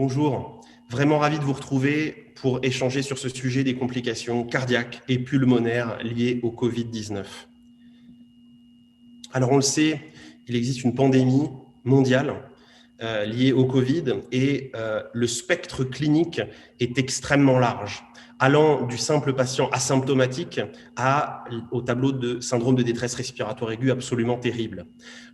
Bonjour, vraiment ravi de vous retrouver pour échanger sur ce sujet des complications cardiaques et pulmonaires liées au Covid-19. Alors on le sait, il existe une pandémie mondiale liée au Covid et le spectre clinique est extrêmement large, allant du simple patient asymptomatique au tableau de syndrome de détresse respiratoire aiguë absolument terrible.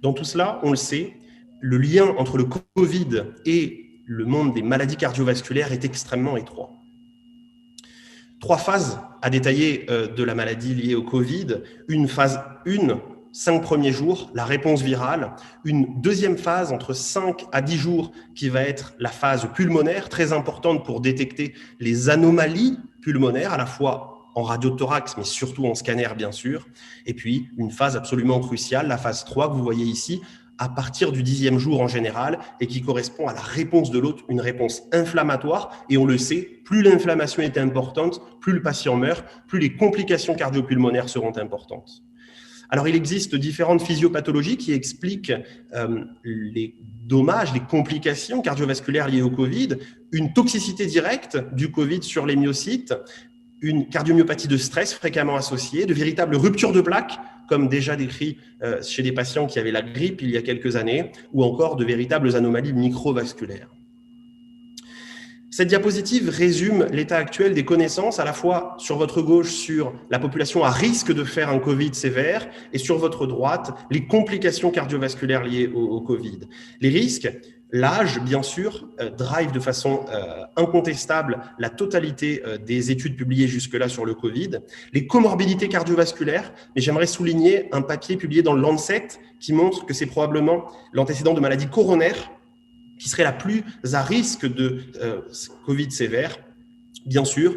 Dans tout cela, on le sait, le lien entre le Covid et le monde des maladies cardiovasculaires est extrêmement étroit. 3 phases à détailler de la maladie liée au Covid. Une phase 1, 5 premiers jours, la réponse virale. Une deuxième phase entre 5 à 10 jours qui va être la phase pulmonaire, très importante pour détecter les anomalies pulmonaires, à la fois en radiothorax, mais surtout en scanner, bien sûr. Et puis, une phase absolument cruciale, la phase 3 que vous voyez ici, à partir du 10e jour en général, et qui correspond à la réponse de l'autre, une réponse inflammatoire. Et on le sait, plus l'inflammation est importante, plus le patient meurt, plus les complications cardiopulmonaires seront importantes. Alors, il existe différentes physiopathologies qui expliquent les dommages, les complications cardiovasculaires liées au Covid, une toxicité directe du Covid sur les myocytes, une cardiomyopathie de stress fréquemment associée, de véritables ruptures de plaques, comme déjà décrit chez des patients qui avaient la grippe il y a quelques années, ou encore de véritables anomalies microvasculaires. Cette diapositive résume l'état actuel des connaissances, à la fois sur votre gauche sur la population à risque de faire un Covid sévère et sur votre droite les complications cardiovasculaires liées au Covid. Les risques, l'âge, bien sûr, drive de façon incontestable la totalité des études publiées jusque-là sur le Covid. Les comorbidités cardiovasculaires, mais j'aimerais souligner un papier publié dans le Lancet qui montre que c'est probablement l'antécédent de maladie coronaire qui serait la plus à risque de Covid sévère. Bien sûr,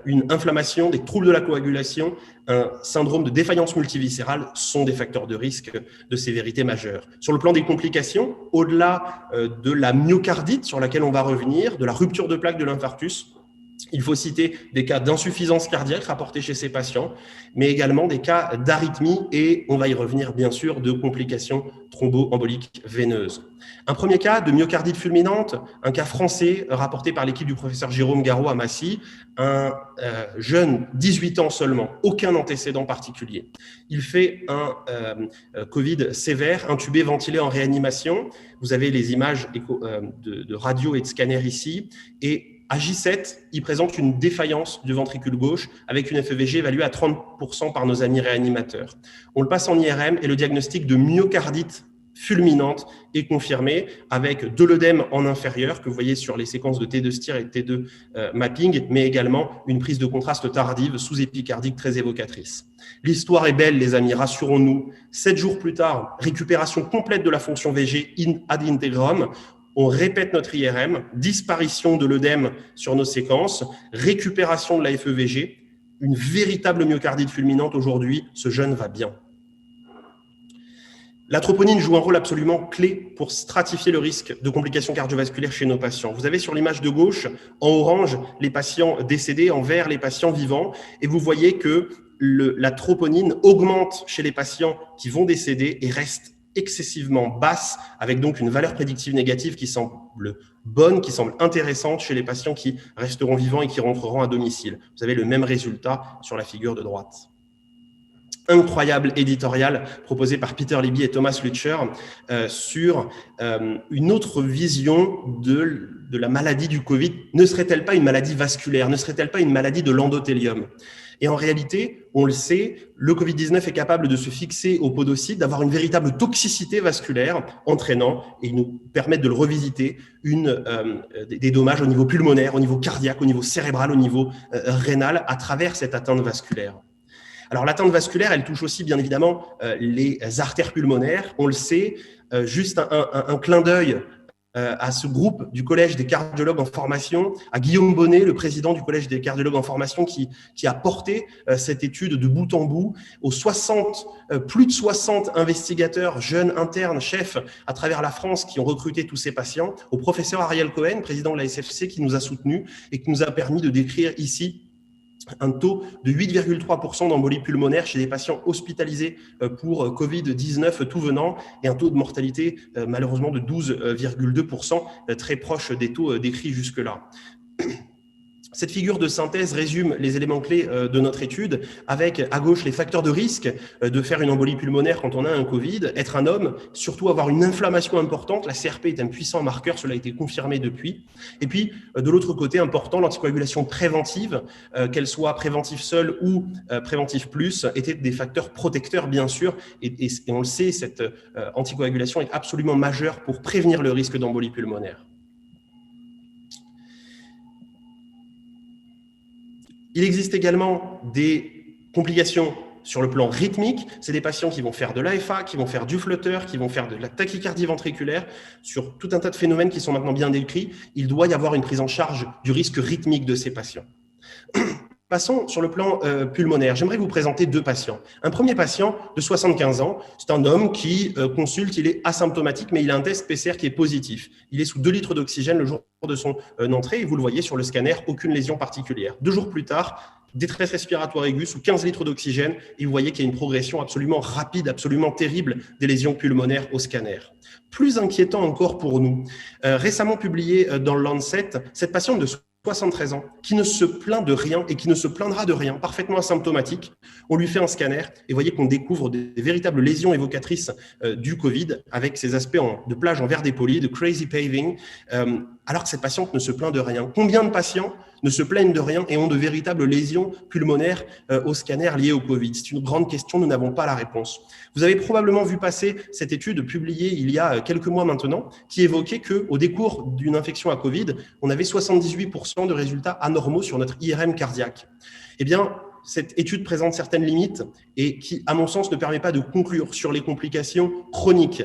une inflammation, des troubles de la coagulation, un syndrome de défaillance multiviscérale sont des facteurs de risque de sévérité majeure. Sur le plan des complications, au-delà de la myocardite sur laquelle on va revenir, de la rupture de plaque de l'infarctus, il faut citer des cas d'insuffisance cardiaque rapportés chez ces patients, mais également des cas d'arythmie et, on va y revenir bien sûr, de complications thromboemboliques veineuses. Un premier cas de myocardite fulminante, un cas français rapporté par l'équipe du professeur Jérôme Garot à Massy, un jeune, 18 ans seulement, aucun antécédent particulier. Il fait un Covid sévère, intubé, ventilé en réanimation. Vous avez les images de radio et de scanner ici, et à J7, il présente une défaillance du ventricule gauche avec une FEVG évaluée à 30% par nos amis réanimateurs. On le passe en IRM et le diagnostic de myocardite fulminante est confirmé avec de l'œdème en inférieur que vous voyez sur les séquences de T2 STIR et T2 mapping, mais également une prise de contraste tardive sous-épicardique très évocatrice. L'histoire est belle, les amis, rassurons-nous. 7 jours plus tard, récupération complète de la fonction VG ad integrum. On répète notre IRM, disparition de l'œdème sur nos séquences, récupération de la FEVG, une véritable myocardite fulminante aujourd'hui, ce jeune va bien. La troponine joue un rôle absolument clé pour stratifier le risque de complications cardiovasculaires chez nos patients. Vous avez sur l'image de gauche, en orange, les patients décédés, en vert, les patients vivants, et vous voyez que la troponine augmente chez les patients qui vont décéder et reste excessivement basse, avec donc une valeur prédictive négative qui semble bonne, qui semble intéressante chez les patients qui resteront vivants et qui rentreront à domicile. Vous avez le même résultat sur la figure de droite. Incroyable éditorial proposé par Peter Libby et Thomas Lütscher sur une autre vision de la maladie du Covid. Ne serait-elle pas une maladie vasculaire? Ne serait-elle pas une maladie de l'endothélium? Et en réalité, on le sait, le Covid-19 est capable de se fixer au podocyte, d'avoir une véritable toxicité vasculaire entraînant, et il nous permet de le revisiter, des dommages au niveau pulmonaire, au niveau cardiaque, au niveau cérébral, au niveau rénal, à travers cette atteinte vasculaire. Alors l'atteinte vasculaire, elle touche aussi bien évidemment les artères pulmonaires. On le sait, juste un clin d'œil à ce groupe du Collège des cardiologues en formation, à Guillaume Bonnet, le président du Collège des cardiologues en formation, qui a porté cette étude de bout en bout aux plus de 60 investigateurs, jeunes, internes, chefs à travers la France qui ont recruté tous ces patients, au professeur Ariel Cohen, président de la SFC, qui nous a soutenus et qui nous a permis de décrire ici un taux de 8,3% d'embolie pulmonaire chez des patients hospitalisés pour Covid-19 tout venant et un taux de mortalité malheureusement de 12,2%, très proche des taux décrits jusque-là. Cette figure de synthèse résume les éléments clés de notre étude, avec à gauche les facteurs de risque de faire une embolie pulmonaire quand on a un Covid, être un homme, surtout avoir une inflammation importante. La CRP est un puissant marqueur, cela a été confirmé depuis. Et puis, de l'autre côté, important, l'anticoagulation préventive, qu'elle soit préventive seule ou préventive plus, étaient des facteurs protecteurs, bien sûr. Et on le sait, cette anticoagulation est absolument majeure pour prévenir le risque d'embolie pulmonaire. Il existe également des complications sur le plan rythmique. C'est des patients qui vont faire de l'AFA, qui vont faire du flotteur, qui vont faire de la tachycardie ventriculaire, sur tout un tas de phénomènes qui sont maintenant bien décrits. Il doit y avoir une prise en charge du risque rythmique de ces patients. Passons sur le plan pulmonaire. J'aimerais vous présenter deux patients. Un premier patient de 75 ans, c'est un homme qui consulte, il est asymptomatique, mais il a un test PCR qui est positif. Il est sous 2 litres d'oxygène le jour de son entrée, et vous le voyez sur le scanner, aucune lésion particulière. 2 jours plus tard, détresse respiratoire aiguë sous 15 litres d'oxygène, et vous voyez qu'il y a une progression absolument rapide, absolument terrible des lésions pulmonaires au scanner. Plus inquiétant encore pour nous, récemment publié dans le Lancet, cette patiente de 73 ans, qui ne se plaint de rien et qui ne se plaindra de rien, parfaitement asymptomatique. On lui fait un scanner et vous voyez qu'on découvre des véritables lésions évocatrices du Covid avec ces aspects de plage en verre dépoli, de crazy paving, alors que cette patiente ne se plaint de rien. Combien de patients ne se plaignent de rien et ont de véritables lésions pulmonaires au scanner liées au Covid? C'est une grande question, nous n'avons pas la réponse. Vous avez probablement vu passer cette étude publiée il y a quelques mois maintenant qui évoquait qu'au décours d'une infection à Covid, on avait 78% de résultats anormaux sur notre IRM cardiaque. Eh bien, cette étude présente certaines limites et qui, à mon sens, ne permet pas de conclure sur les complications chroniques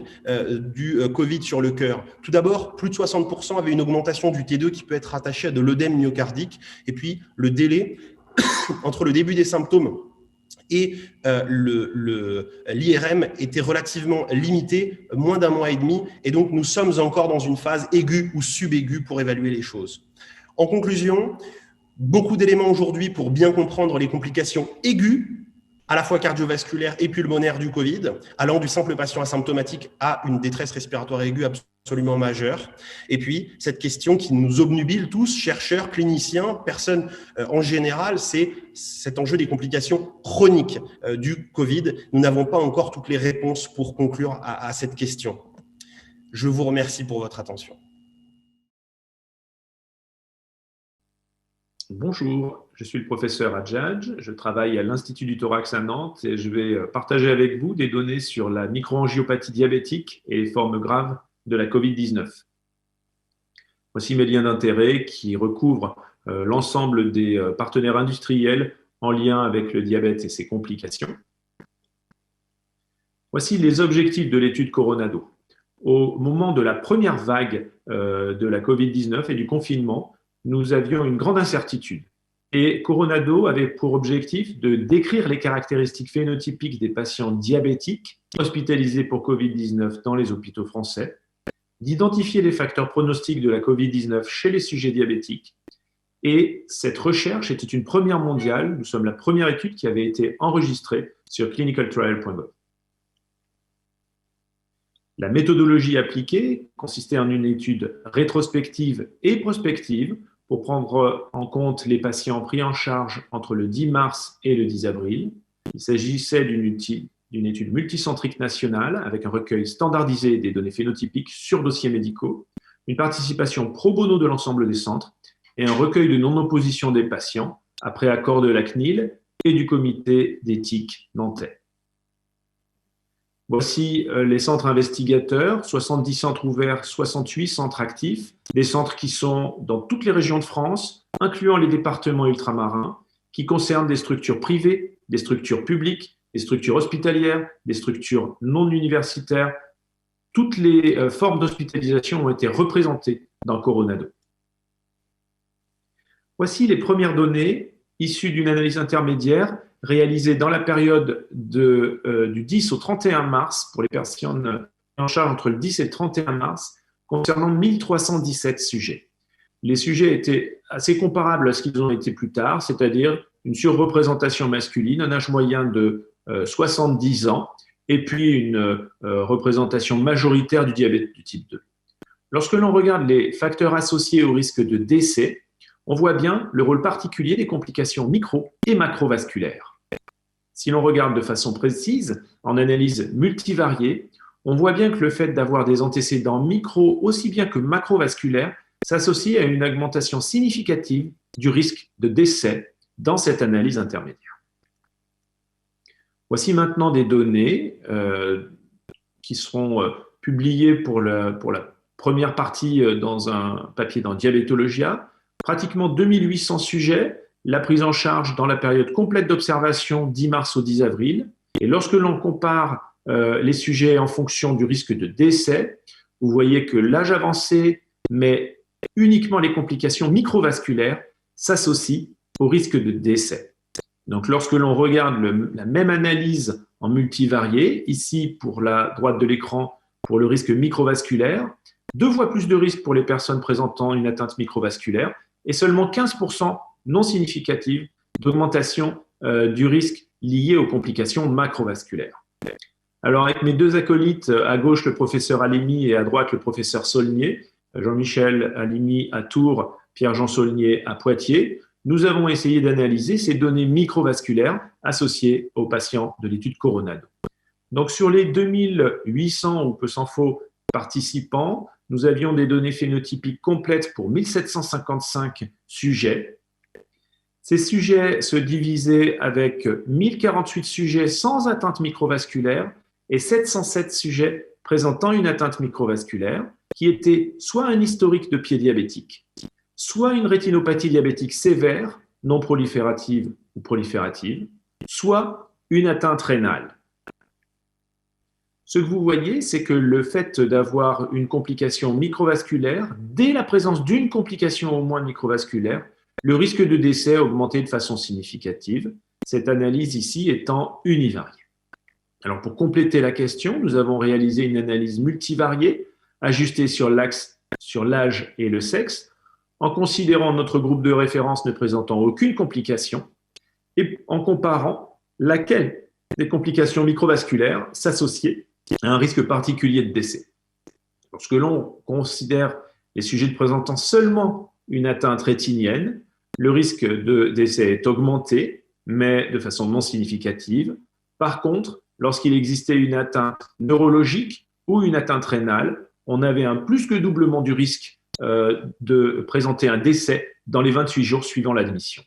du Covid sur le cœur. Tout d'abord, plus de 60% avaient une augmentation du T2 qui peut être rattachée à de l'œdème myocardique. Et puis, le délai entre le début des symptômes et l'IRM était relativement limité, moins d'1 mois et demi. Et donc, nous sommes encore dans une phase aiguë ou subaiguë pour évaluer les choses. En conclusion, beaucoup d'éléments aujourd'hui pour bien comprendre les complications aiguës, à la fois cardiovasculaires et pulmonaires du Covid, allant du simple patient asymptomatique à une détresse respiratoire aiguë absolument majeure. Et puis, cette question qui nous obnubile tous, chercheurs, cliniciens, personnes en général, c'est cet enjeu des complications chroniques du Covid. Nous n'avons pas encore toutes les réponses pour conclure à cette question. Je vous remercie pour votre attention. Bonjour, je suis le professeur Adjadj, je travaille à l'Institut du Thorax à Nantes et je vais partager avec vous des données sur la microangiopathie diabétique et les formes graves de la Covid-19. Voici mes liens d'intérêt qui recouvrent l'ensemble des partenaires industriels en lien avec le diabète et ses complications. Voici les objectifs de l'étude Coronado. Au moment de la première vague de la Covid-19 et du confinement, nous avions une grande incertitude. Et Coronado avait pour objectif de décrire les caractéristiques phénotypiques des patients diabétiques hospitalisés pour Covid-19 dans les hôpitaux français, d'identifier les facteurs pronostiques de la Covid-19 chez les sujets diabétiques. Et cette recherche était une première mondiale. Nous sommes la première étude qui avait été enregistrée sur clinicaltrial.gov. La méthodologie appliquée consistait en une étude rétrospective et prospective pour prendre en compte les patients pris en charge entre le 10 mars et le 10 avril. Il s'agissait d'une étude multicentrique nationale avec un recueil standardisé des données phénotypiques sur dossiers médicaux, une participation pro bono de l'ensemble des centres et un recueil de non-opposition des patients après accord de la CNIL et du comité d'éthique nantais. Voici les centres investigateurs, 70 centres ouverts, 68 centres actifs, des centres qui sont dans toutes les régions de France, incluant les départements ultramarins, qui concernent des structures privées, des structures publiques, des structures hospitalières, des structures non universitaires. Toutes les formes d'hospitalisation ont été représentées dans Coronado. Voici les premières données issues d'une analyse intermédiaire réalisée dans la période du 10 au 31 mars pour les personnes en charge entre le 10 et le 31 mars concernant 1317 sujets. les sujets étaient assez comparables à ce qu'ils ont été plus tard, c'est-à-dire une surreprésentation masculine, un âge moyen de 70 ans, et puis une représentation majoritaire du diabète du type 2. Lorsque l'on regarde les facteurs associés au risque de décès, on voit bien le rôle particulier des complications micro- et macrovasculaires. Si l'on regarde de façon précise, en analyse multivariée, on voit bien que le fait d'avoir des antécédents micro aussi bien que macrovasculaires s'associe à une augmentation significative du risque de décès dans cette analyse intermédiaire. Voici maintenant des données qui seront publiées pour la première partie dans un papier dans Diabétologia. Pratiquement 2800 sujets, la prise en charge dans la période complète d'observation 10 mars au 10 avril. Et lorsque l'on compare les sujets en fonction du risque de décès, vous voyez que l'âge avancé, mais uniquement les complications microvasculaires, s'associent au risque de décès. Donc, lorsque l'on regarde la même analyse en multivarié, ici pour la droite de l'écran, pour le risque microvasculaire, 2 fois plus de risque pour les personnes présentant une atteinte microvasculaire et seulement 15% non significative d'augmentation du risque lié aux complications macrovasculaires. Alors, avec mes 2 acolytes, à gauche le professeur Halimi et à droite le professeur Saulnier, Jean-Michel Halimi à Tours, Pierre-Jean Saulnier à Poitiers, nous avons essayé d'analyser ces données microvasculaires associées aux patients de l'étude Coronado. Donc, sur les 2800 ou peu s'en faut participants, nous avions des données phénotypiques complètes pour 1755 sujets. Ces sujets se divisaient avec 1048 sujets sans atteinte microvasculaire et 707 sujets présentant une atteinte microvasculaire qui était soit un historique de pied diabétique, soit une rétinopathie diabétique sévère, non proliférative ou proliférative, soit une atteinte rénale. Ce que vous voyez, c'est que le fait d'avoir une complication microvasculaire, dès la présence d'une complication au moins microvasculaire, le risque de décès a augmenté de façon significative, cette analyse ici étant univariée. Alors, pour compléter la question, nous avons réalisé une analyse multivariée, ajustée sur l'axe sur l'âge et le sexe, en considérant notre groupe de référence ne présentant aucune complication et en comparant laquelle des complications microvasculaires s'associaient à un risque particulier de décès. Lorsque l'on considère les sujets présentant seulement une atteinte rétinienne, le risque de décès est augmenté, mais de façon non significative. Par contre, lorsqu'il existait une atteinte neurologique ou une atteinte rénale, on avait un plus que doublement du risque de présenter un décès dans les 28 jours suivant l'admission.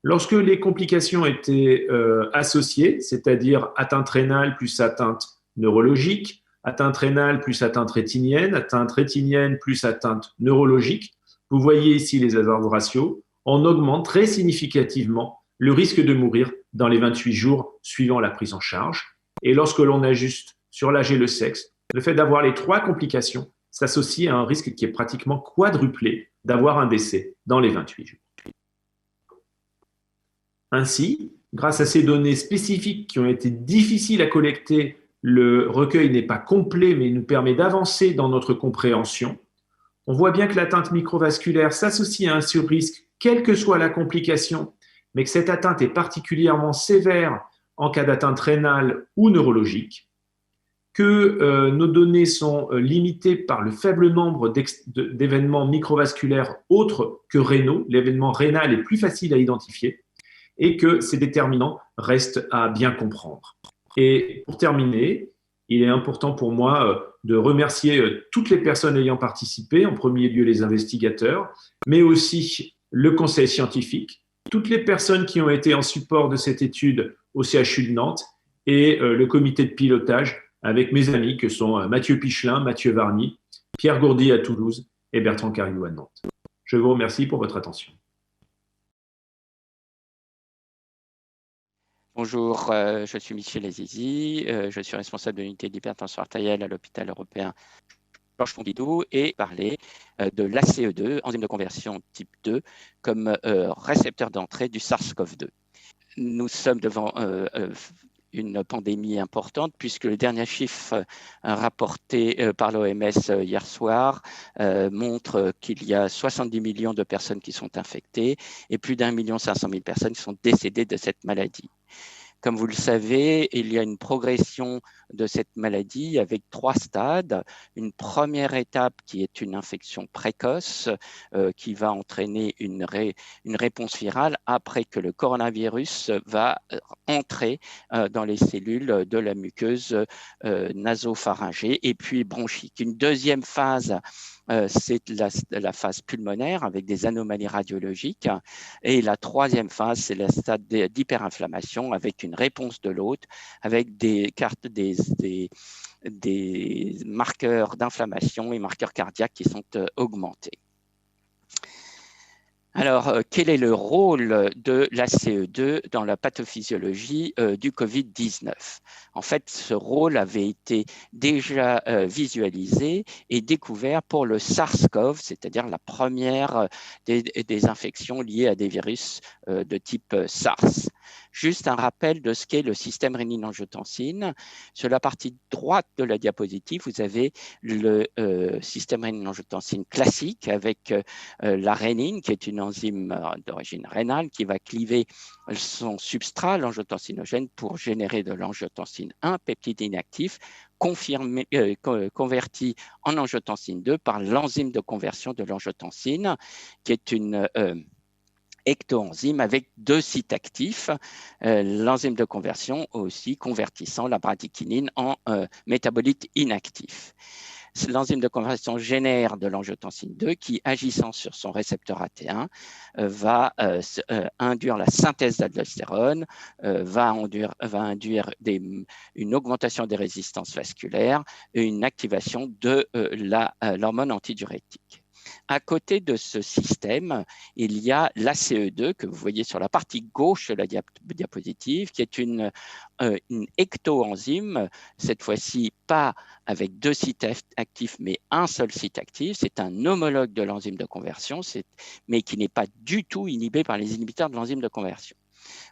Lorsque les complications étaient associées, c'est-à-dire atteinte rénale plus atteinte neurologique, atteinte rénale plus atteinte rétinienne plus atteinte neurologique, vous voyez ici les hazard ratios, on augmente très significativement le risque de mourir dans les 28 jours suivant la prise en charge. Et lorsque l'on ajuste sur l'âge et le sexe, le fait d'avoir les 3 complications s'associe à un risque qui est pratiquement quadruplé d'avoir un décès dans les 28 jours. Ainsi, grâce à ces données spécifiques qui ont été difficiles à collecter, le recueil n'est pas complet, mais il nous permet d'avancer dans notre compréhension. On voit bien que l'atteinte microvasculaire s'associe à un surrisque, quelle que soit la complication, mais que cette atteinte est particulièrement sévère en cas d'atteinte rénale ou neurologique, que nos données sont limitées par le faible nombre d'événements microvasculaires autres que rénaux, l'événement rénal est plus facile à identifier, et que ces déterminants restent à bien comprendre. Et pour terminer, il est important pour moi de remercier toutes les personnes ayant participé, en premier lieu les investigateurs, mais aussi le conseil scientifique, toutes les personnes qui ont été en support de cette étude au CHU de Nantes et le comité de pilotage avec mes amis que sont Mathieu Pichelin, Mathieu Varny, Pierre Gourdy à Toulouse et Bertrand Cariou à Nantes. Je vous remercie pour votre attention. Bonjour, je suis Michel Azizi, je suis responsable de l'unité d'hypertension artérielle à l'hôpital européen Georges Pompidou et parler de l'ACE2, enzyme de conversion type 2, comme récepteur d'entrée du SARS-CoV-2. Nous sommes devant une pandémie importante, puisque le dernier chiffre rapporté par l'OMS hier soir montre qu'il y a 70 millions de personnes qui sont infectées et plus d'1,5 million personnes qui sont décédées de cette maladie. Comme vous le savez, il y a une progression de cette maladie avec 3 stades. Une première étape qui est une infection précoce qui va entraîner une réponse virale après que le coronavirus va entrer dans les cellules de la muqueuse nasopharyngée et puis bronchique. Une deuxième phase, c'est la phase pulmonaire avec des anomalies radiologiques. Et la troisième phase, c'est le stade d'hyperinflammation avec une réponse de l'hôte, avec des marqueurs d'inflammation et marqueurs cardiaques qui sont augmentés. Alors, quel est le rôle de l'ACE2 dans la pathophysiologie du Covid-19? En fait, ce rôle avait été déjà visualisé et découvert pour le SARS-CoV, c'est-à-dire la première des infections liées à des virus de type SARS. Juste un rappel de ce qu'est le système rénine-angiotensine. Sur la partie droite de la diapositive, vous avez le système rénine-angiotensine classique avec la rénine, qui est une enzyme d'origine rénale qui va cliver son substrat, l'angiotensinogène, pour générer de l'angiotensine 1, peptide inactif, converti en angiotensine 2 par l'enzyme de conversion de l'angiotensine, qui est une ectoenzyme avec 2 sites actifs, l'enzyme de conversion aussi convertissant la bradykinine en métabolite inactif. L'enzyme de conversion génère de l'angiotensine 2 qui, agissant sur son récepteur AT1, va induire la synthèse d'aldostérone, va induire une augmentation des résistances vasculaires et une activation de l'hormone antidiurétique. À côté de ce système, il y a l'ACE2 que vous voyez sur la partie gauche de la diapositive, qui est une ectoenzyme, cette fois-ci pas avec 2 sites actifs, mais un seul site actif. C'est un homologue de l'enzyme de conversion, mais qui n'est pas du tout inhibé par les inhibiteurs de l'enzyme de conversion.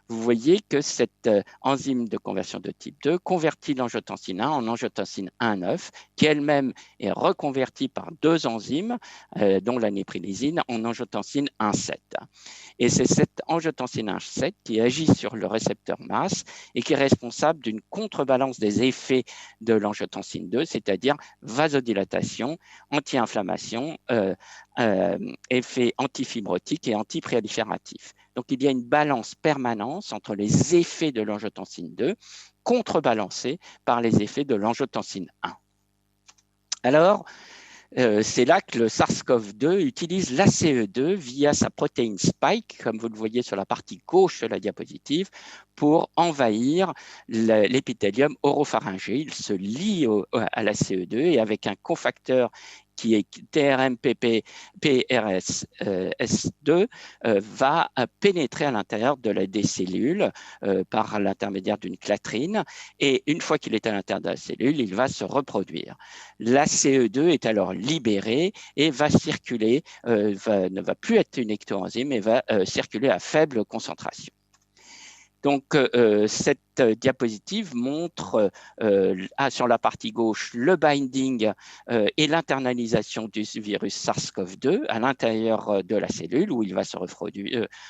Vous voyez que cette enzyme de conversion de type 2 convertit l'angiotensine 1 en angiotensine 1,9, qui elle-même est reconvertie par 2 enzymes, dont la néprilésine, en angiotensine 1,7. Et c'est cette angiotensine 1,7 qui agit sur le récepteur MAS et qui est responsable d'une contrebalance des effets de l'angiotensine 2, c'est-à-dire vasodilatation, anti-inflammation, effet antifibrotique et antiprolifératif. Donc, il y a une balance permanente entre les effets de l'angiotensine 2 contrebalancés par les effets de l'angiotensine 1. Alors, c'est là que le SARS-CoV-2 utilise l'ACE2 via sa protéine spike, comme vous le voyez sur la partie gauche de la diapositive, pour envahir l'épithélium oropharyngé. Il se lie à l'ACE2 et avec un cofacteur qui est TRMPPRS2, va pénétrer à l'intérieur des cellules par l'intermédiaire d'une clatrine. Et une fois qu'il est à l'intérieur de la cellule, il va se reproduire. L'ACE2 est alors libéré et va circuler, ne va plus être une ectoenzyme, mais va circuler à faible concentration. Donc, cette diapositive montre sur la partie gauche le binding et l'internalisation du virus SARS-CoV-2 à l'intérieur de la cellule où il va se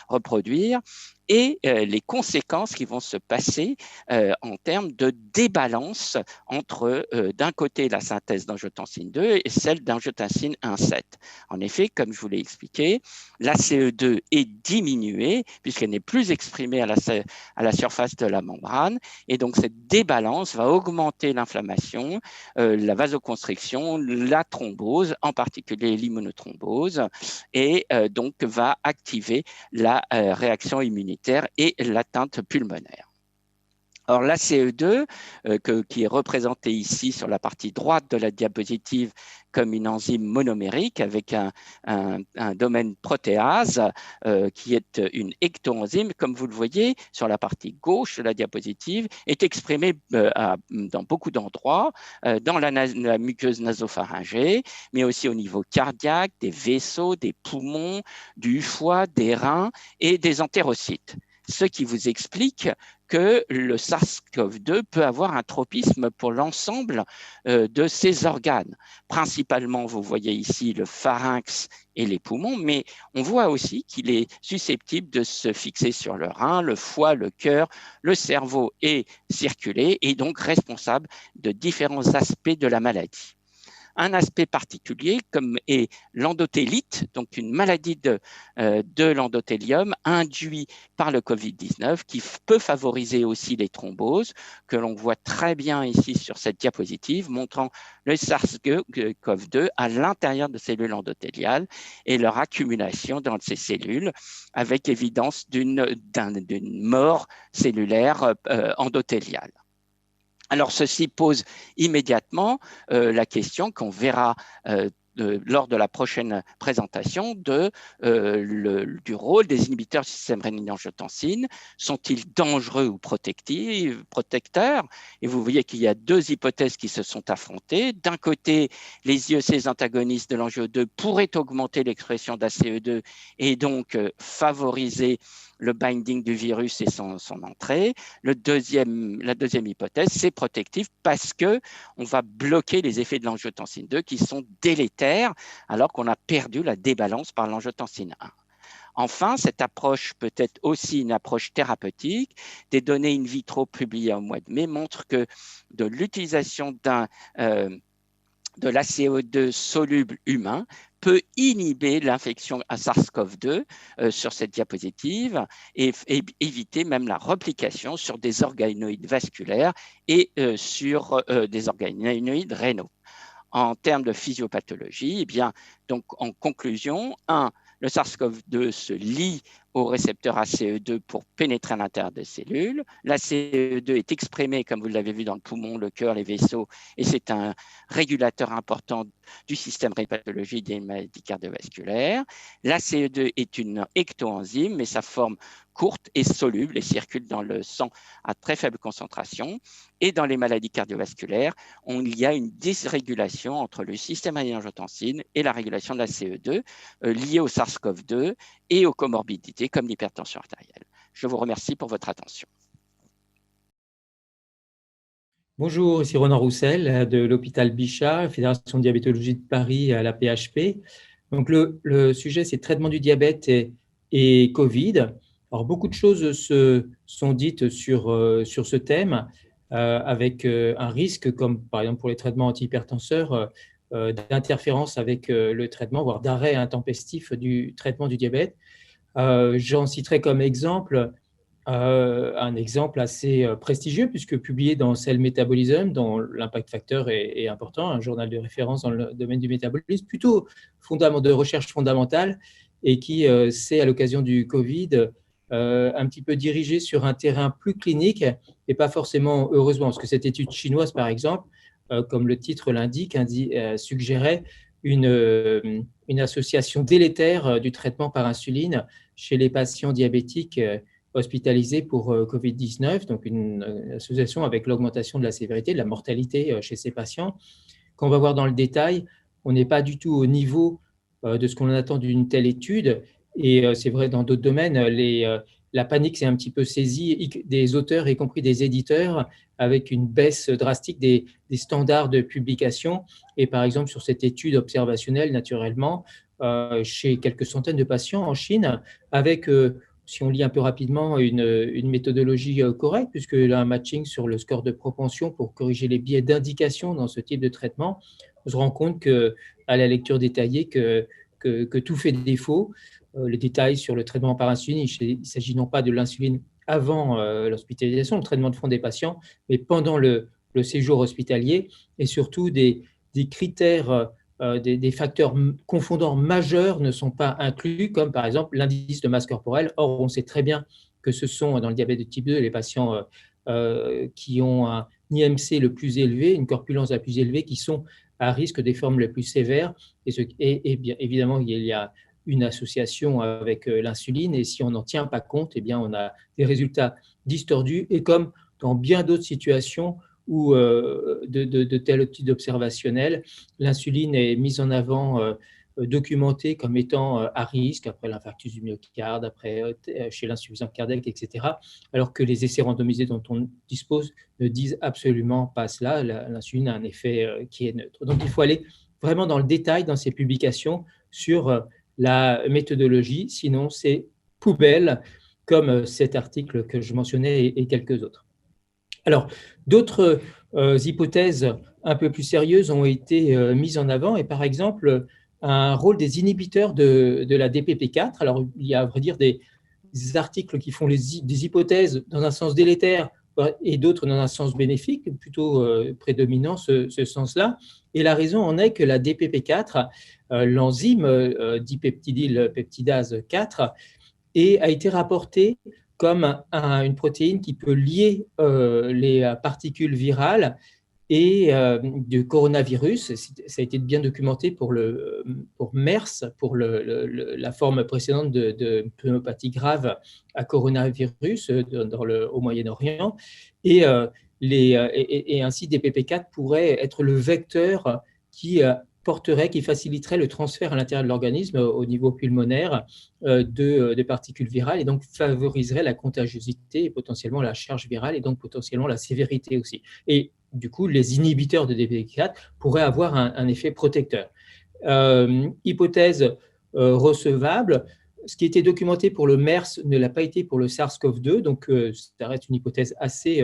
reproduire et les conséquences qui vont se passer en termes de débalance entre, d'un côté, la synthèse d'angiotensine 2 et celle d'angiotensine 1,7. En effet, comme je vous l'ai expliqué, l'ACE2 est diminuée puisqu'elle n'est plus exprimée à la surface de la membrane et donc cette débalance va augmenter l'inflammation, la vasoconstriction, la thrombose, en particulier l'immunothrombose et donc va activer la réaction immunitaire et l'atteinte pulmonaire. Alors l'ACE2, qui est représenté ici sur la partie droite de la diapositive comme une enzyme monomérique avec un domaine protéase qui est une ectoenzyme, comme vous le voyez sur la partie gauche de la diapositive, est exprimée dans beaucoup d'endroits, dans la muqueuse nasopharyngée, mais aussi au niveau cardiaque, des vaisseaux, des poumons, du foie, des reins et des entérocytes. Ce qui vous explique que le SARS-CoV-2 peut avoir un tropisme pour l'ensemble de ces organes. Principalement, vous voyez ici le pharynx et les poumons, mais on voit aussi qu'il est susceptible de se fixer sur le rein, le foie, le cœur, le cerveau et circuler, et donc responsable de différents aspects de la maladie. Un aspect particulier comme est l'endothélite, donc une maladie de l'endothélium induite par le Covid-19 qui peut favoriser aussi les thromboses, que l'on voit très bien ici sur cette diapositive, montrant le SARS-CoV-2 à l'intérieur de cellules endothéliales et leur accumulation dans ces cellules avec évidence d'une mort cellulaire endothéliale. Alors, ceci pose immédiatement la question qu'on verra lors de la prochaine présentation du rôle des inhibiteurs du système rénine-angiotensine. Sont-ils dangereux ou protecteurs? Et vous voyez qu'il y a deux hypothèses qui se sont affrontées. D'un côté, les IEC antagonistes de l'angio2 pourraient augmenter l'expression d'ACE2 et donc favoriser le binding du virus et son entrée. La deuxième hypothèse, c'est protectif parce qu'on va bloquer les effets de l'angiotensine 2 qui sont délétères alors qu'on a perdu la débalance par l'angiotensine 1. Enfin, cette approche peut être aussi une approche thérapeutique. Des données in vitro publiées au mois de mai montrent que de l'utilisation de l'ACE2 soluble humain peut inhiber l'infection à SARS-CoV-2 sur cette diapositive et éviter même la replication sur des organoïdes vasculaires et sur des organoïdes rénaux. En termes de physiopathologie, eh bien, donc en conclusion, le SARS-CoV-2 se lie au récepteur ACE2 pour pénétrer à l'intérieur des cellules. L'ACE2 est exprimé, comme vous l'avez vu, dans le poumon, le cœur, les vaisseaux, et c'est un régulateur important du système pathologique des maladies cardiovasculaires. L'ACE2 est une ectoenzyme, mais sa forme courte et soluble et circule dans le sang à très faible concentration. Et dans les maladies cardiovasculaires, il y a une dysrégulation entre le système rénine-angiotensine et la régulation de la CE2 liée au SARS-CoV-2 et aux comorbidités comme l'hypertension artérielle. Je vous remercie pour votre attention. Bonjour, ici Ronan Roussel de l'hôpital Bichat, Fédération de diabétologie de Paris à la PHP. Donc le sujet, c'est traitement du diabète et Covid. Alors, beaucoup de choses se sont dites sur ce thème, avec un risque, comme par exemple pour les traitements antihypertenseurs, d'interférence avec le traitement, voire d'arrêt intempestif du traitement du diabète. J'en citerai comme exemple un exemple assez prestigieux, puisque publié dans Cell Metabolism, dont l'impact facteur est important, un journal de référence dans le domaine du métabolisme, plutôt de recherche fondamentale, et qui s'est, à l'occasion du Covid, un petit peu dirigé sur un terrain plus clinique, et pas forcément, heureusement, parce que cette étude chinoise, par exemple, comme le titre l'indique, suggérait une association délétère du traitement par insuline chez les patients diabétiques hospitalisés pour Covid-19, donc une association avec l'augmentation de la sévérité, de la mortalité chez ces patients. Quand on va voir dans le détail, on n'est pas du tout au niveau de ce qu'on attend d'une telle étude, et c'est vrai dans d'autres domaines, la panique s'est un petit peu saisie des auteurs, y compris des éditeurs, avec une baisse drastique des standards de publication. Et par exemple, sur cette étude observationnelle, naturellement, chez quelques centaines de patients en Chine, avec, si on lit un peu rapidement, une méthodologie correcte, puisqu'il y a un matching sur le score de propension pour corriger les biais d'indication dans ce type de traitement, on se rend compte qu'à la lecture détaillée que tout fait défaut. Les détails sur le traitement par insuline, il ne s'agit non pas de l'insuline avant l'hospitalisation, le traitement de fond des patients, mais pendant le séjour hospitalier, et surtout des critères, des facteurs confondants majeurs ne sont pas inclus, comme par exemple l'indice de masse corporelle. Or, on sait très bien que ce sont, dans le diabète de type 2, les patients qui ont un IMC le plus élevé, une corpulence la plus élevée, qui sont à risque des formes les plus sévères. Et bien évidemment, il y a une association avec l'insuline, et si on n'en tient pas compte, eh bien, on a des résultats distordus, et comme dans bien d'autres situations où de tel type observationnel, l'insuline est mise en avant documentés comme étant à risque après l'infarctus du myocarde, après chez l'insuffisance cardiaque, etc., alors que les essais randomisés dont on dispose ne disent absolument pas cela. L'insuline a un effet qui est neutre. Donc, il faut aller vraiment dans le détail dans ces publications sur la méthodologie, sinon c'est poubelle, comme cet article que je mentionnais et quelques autres. Alors, d'autres hypothèses un peu plus sérieuses ont été mises en avant, et par exemple, un rôle des inhibiteurs de la DPP4. Alors, il y a à vrai dire des articles qui font des hypothèses dans un sens délétère et d'autres dans un sens bénéfique, plutôt prédominant ce sens-là. Et la raison en est que la DPP4, l'enzyme dipeptidylpeptidase 4, a été rapportée comme une protéine qui peut lier les particules virales et du coronavirus. Ça a été bien documenté pour MERS, pour la forme précédente de pneumopathie grave à coronavirus au Moyen-Orient. Et ainsi, DPP4 pourrait être le vecteur qui faciliterait le transfert à l'intérieur de l'organisme au niveau pulmonaire de particules virales et donc favoriserait la contagiosité et potentiellement la charge virale et donc potentiellement la sévérité aussi. Et du coup, les inhibiteurs de DPP4 pourraient avoir un effet protecteur. Hypothèse recevable, ce qui était documenté pour le MERS ne l'a pas été pour le SARS-CoV-2, donc ça reste une hypothèse assez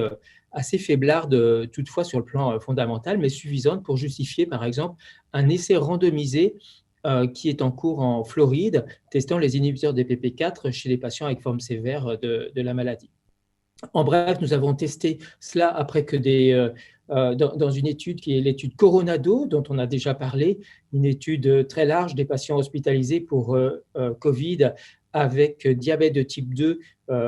faiblarde toutefois sur le plan fondamental, mais suffisante pour justifier par exemple un essai randomisé qui est en cours en Floride, testant les inhibiteurs de DPP4 chez les patients avec forme sévère de la maladie. En bref, nous avons testé cela après que dans une étude qui est l'étude Coronado, dont on a déjà parlé, une étude très large des patients hospitalisés pour Covid avec diabète de type 2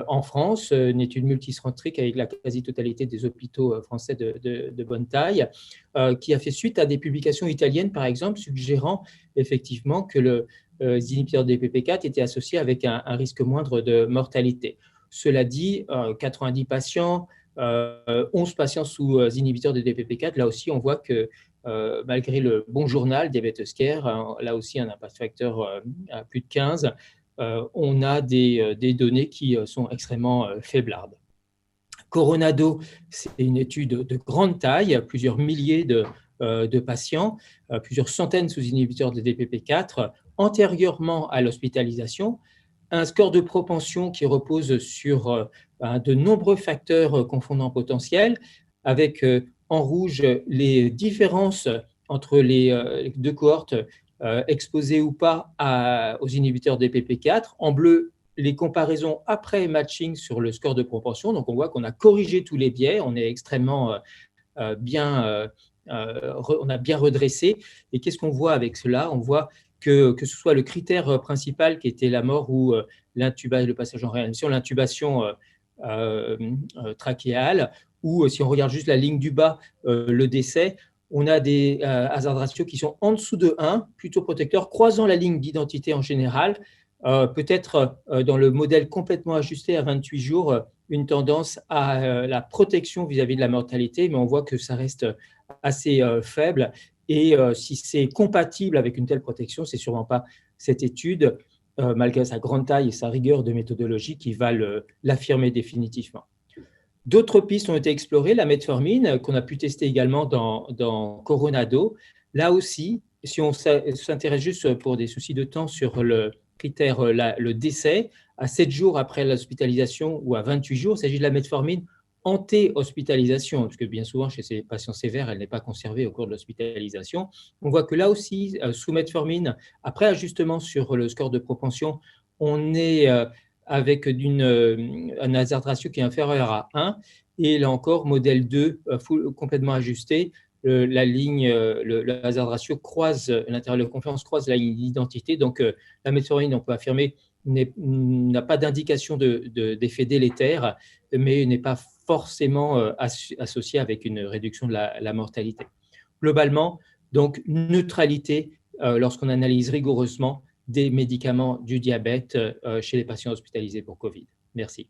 en France, une étude multicentrique avec la quasi-totalité des hôpitaux français de bonne taille, qui a fait suite à des publications italiennes, par exemple, suggérant effectivement que les inhibiteurs de DPP4 étaient associés avec un risque moindre de mortalité. Cela dit, 90 patients, 11 patients sous inhibiteurs de DPP4, là aussi on voit que malgré le bon journal Diabetes Care, là aussi un impact facteur à plus de 15, on a des données qui sont extrêmement faiblardes. Coronado, c'est une étude de grande taille, plusieurs milliers de patients, plusieurs centaines sous inhibiteurs de DPP4 antérieurement à l'hospitalisation, un score de propension qui repose sur de nombreux facteurs confondants potentiels, avec en rouge les différences entre les deux cohortes exposées ou pas aux inhibiteurs DPP4, en bleu les comparaisons après matching sur le score de propension. Donc on voit qu'on a corrigé tous les biais, on est extrêmement bien, on a bien redressé. Et qu'est-ce qu'on voit avec cela? On voit que ce soit le critère principal qui était la mort ou le passage en réanimation, l'intubation trachéale, ou si on regarde juste la ligne du bas, le décès, on a des hazard ratios qui sont en dessous de 1, plutôt protecteurs, croisant la ligne d'identité en général, peut-être dans le modèle complètement ajusté à 28 jours, une tendance à la protection vis-à-vis de la mortalité, mais on voit que ça reste assez faible. Et si c'est compatible avec une telle protection, ce n'est sûrement pas cette étude, malgré sa grande taille et sa rigueur de méthodologie, qui va l'affirmer définitivement. D'autres pistes ont été explorées, la metformine, qu'on a pu tester également dans Coronado. Là aussi, si on s'intéresse juste pour des soucis de temps sur le critère, le décès, à 7 jours après l'hospitalisation ou à 28 jours, il s'agit de la metformine anté-hospitalisation, parce que bien souvent, chez ces patients sévères, elle n'est pas conservée au cours de l'hospitalisation. On voit que là aussi, sous metformine, après ajustement sur le score de propension, on est avec un hazard ratio qui est inférieur à 1, et là encore, modèle 2, complètement ajusté, la ligne, le hazard ratio croise, l'intervalle de confiance croise la ligne d'identité, donc la metformine, on peut affirmer, n'a pas d'indication d'effet délétère, mais n'est pas forcément associé avec une réduction de la mortalité. Globalement, donc, neutralité lorsqu'on analyse rigoureusement des médicaments du diabète chez les patients hospitalisés pour Covid. Merci.